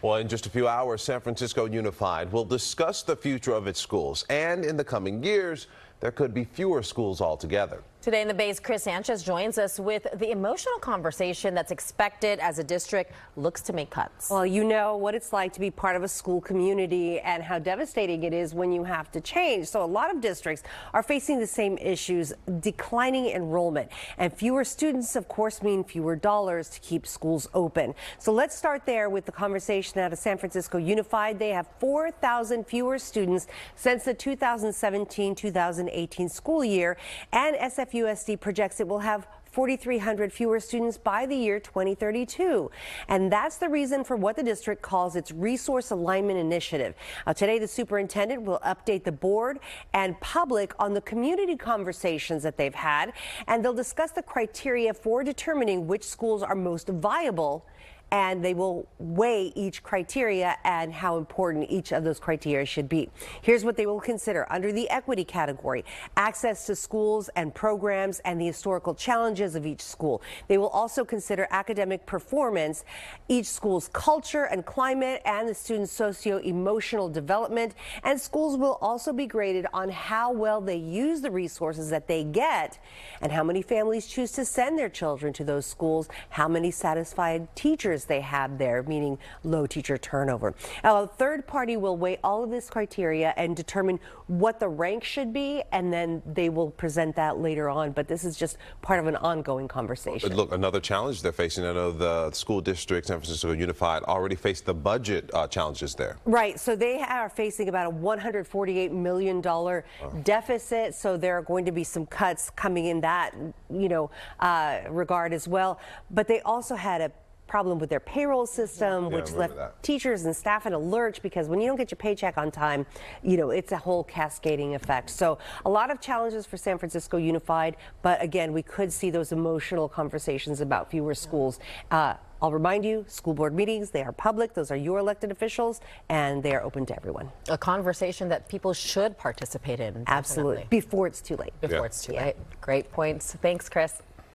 Well, in just a few hours, San Francisco Unified will discuss the future of its schools. And in the coming years, there could be fewer schools altogether. Today in the Bay's Kris Sanchez joins us with the emotional conversation that's expected as a district looks to make cuts. Well, you know what it's like to be part of a school community and how devastating it is when you have to change. So a lot of districts are facing the same issues, declining enrollment. And fewer students, of course, mean fewer dollars to keep schools open. So let's start there with the conversation out of San Francisco Unified. They have 4,000 fewer students since the 2017-2018 school year, and SFUSD projects it will have 4,300 fewer students by the year 2032. And that's the reason for what the district calls its Resource Alignment Initiative. Today, the superintendent will update the board and public on the community conversations that they've had, and they'll discuss the criteria for determining which schools are most viable, and they will weigh each criteria and how important each of those criteria should be. Here's what they will consider under the equity category: access to schools and programs and the historical challenges of each school. They will also consider academic performance, each school's culture and climate, and the students' socio-emotional development. And schools will also be graded on how well they use the resources that they get and how many families choose to send their children to those schools, how many satisfied teachers they have there, meaning low teacher turnover. Now, a third party will weigh all of this criteria and determine what the rank should be, and then they will present that later on. But this is just part of an ongoing conversation. Look, another challenge they're facing. I know the school district, San Francisco Unified, already faced the budget challenges there. Right. So they are facing about a $148 million deficit. So there are going to be some cuts coming in that, regard as well. But they also had a problem with their payroll system, which left teachers and staff in a lurch, because when you don't get your paycheck on time, it's a whole cascading effect. So a lot of challenges for San Francisco Unified, but again, we could see those emotional conversations about fewer schools. I'll remind you, school board meetings, they are public. Those are your elected officials, and they are open to everyone. A conversation that people should participate in. Absolutely. Before it's too late. Before it's too late. Great points. Thanks, Kris.